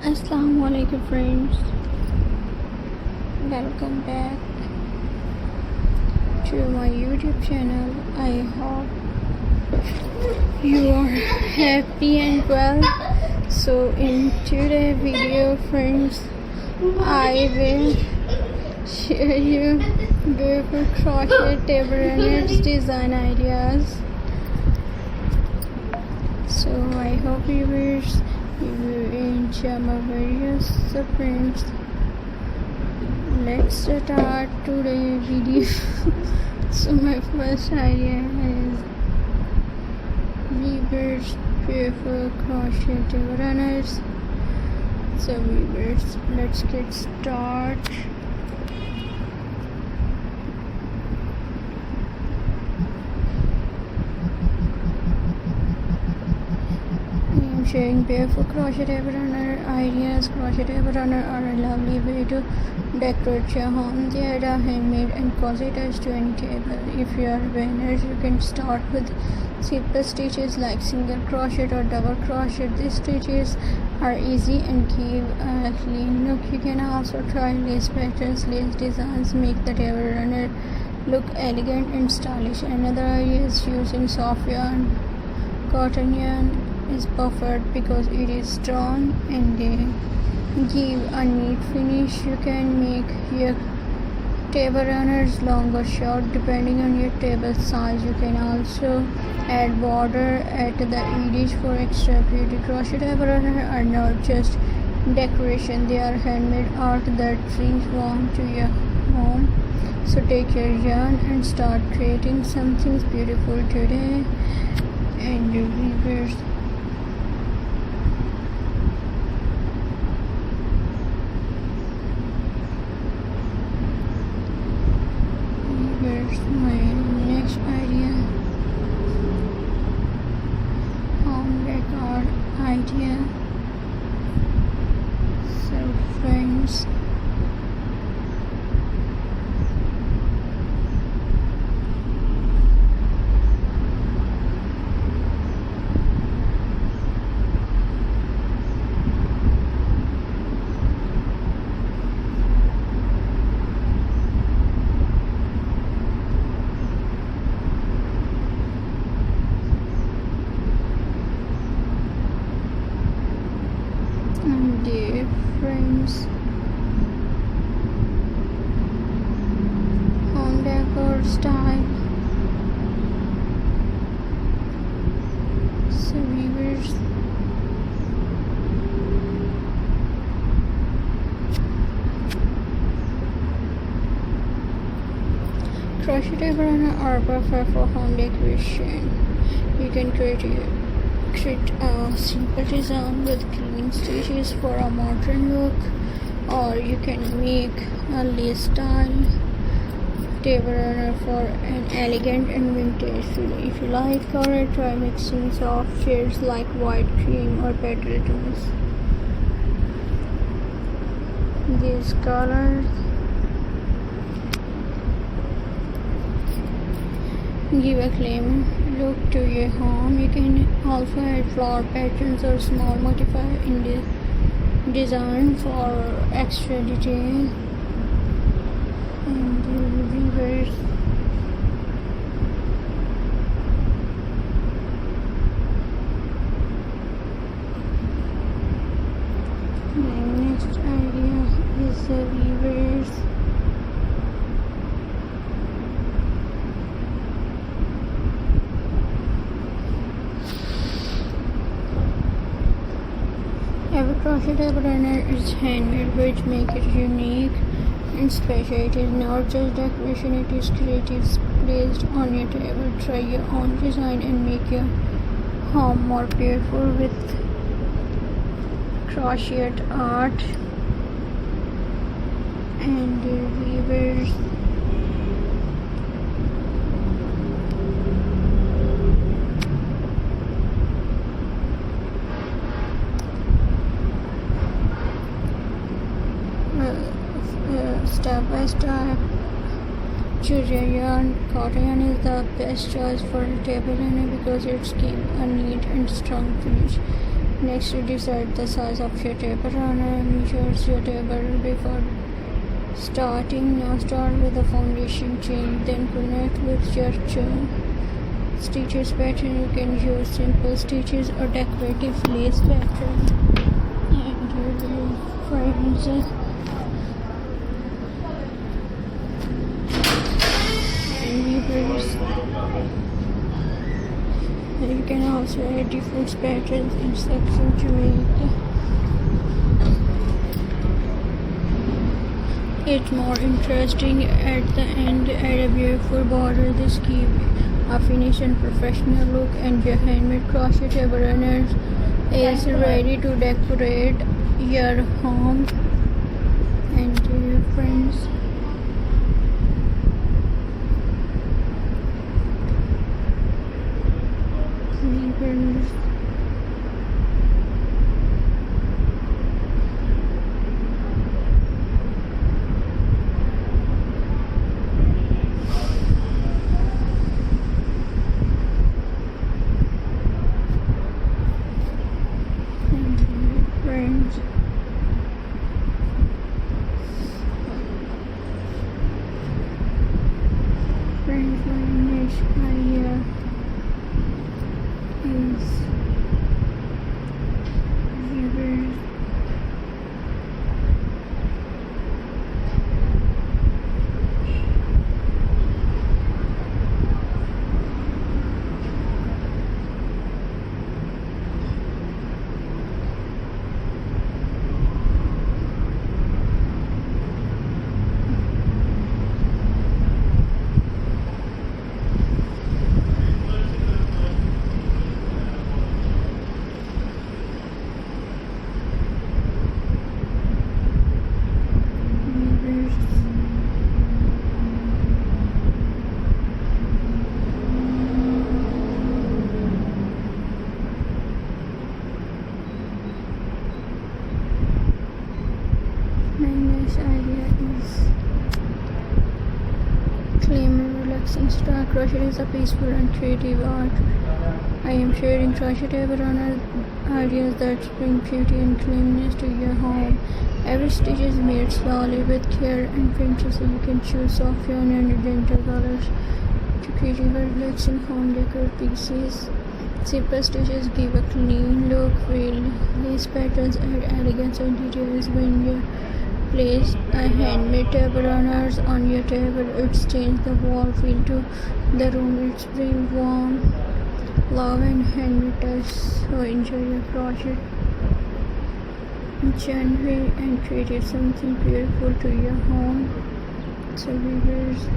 Assalamualaikum friends, welcome back to my YouTube channel. I hope you are happy and well. So in today's video friends, I will share you beautiful crochet table runners design ideas. So I hope you will enjoy my videos. So friends, let's start today's video. So my first idea is weavers beautiful crochet table runners. So weavers, let's get started. Sharing beautiful crochet table runner ideas. Crochet table runner are a lovely way to decorate your home. They are handmade and cozy touch to any table. If you are beginners, you can start with simple stitches like single crochet or double crochet. These stitches are easy and give a clean look. You can also try lace patterns. Lace designs make the table runner look elegant and stylish. Another idea is using soft yarn. Cotton yarn is perfect because it is strong and they give a neat finish. You can make your table runners long or short depending on your table size. You can also add border at the edge for extra beauty. Crochet table runners are not just decoration, they are handmade art that brings warmth to your home. So take your yarn and start creating something beautiful today. And weavers, my next idea, home decor idea. So friends, dear friends, home decor style. So weavers, crochet table runners are perfect for home decoration. You can create a simple design with clean stitches for a modern look, or you can make a lace style table runner for an elegant and vintage feel. If you like color, try mixing soft shades like white, cream or petal tones. These colors give a clean look to your home. You can also add flower patterns or small modifier in the design for extra detail. And the weavers, my next idea is the weavers. Every crochet table runner is handmade, which makes it unique and special. It is not just decoration, it is creative placed on your table. Try your own design and make your home more beautiful with crochet art. And weavers, step by step. Choose your yarn. Cotton yarn is the best choice for a table runner because it's gives a neat and strong finish. Next, you decide the size of your table runner. Measure your table before starting. Now start with the foundation chain, then connect with your chain. Stitches pattern, you can use simple stitches or decorative lace pattern. And your friends, and weavers, you can also add different patterns in section to make it more interesting. At the end, add a beautiful border. This gives a finish and professional look, and your handmade crochet table runner is ready to decorate your home and your friends. Weavers, friends. Friends, my next idea is weavers. My next idea is claim a relaxing style. Crochet is a peaceful and creative art. I am sharing crochet table runner ideas that bring beauty and cleanliness to your home. Every stitch is made slowly with care and pinches, so you can choose soft yarn and gentle colors to create a relaxing home decor pieces. Simple stitches give a clean look, while lace patterns add elegance and details. When you place a handmade table runners on your table, it changes the wall feel to the room. It's bring warm love and handmade touch. So enjoy your project genuine and create something beautiful to your home. So viewers,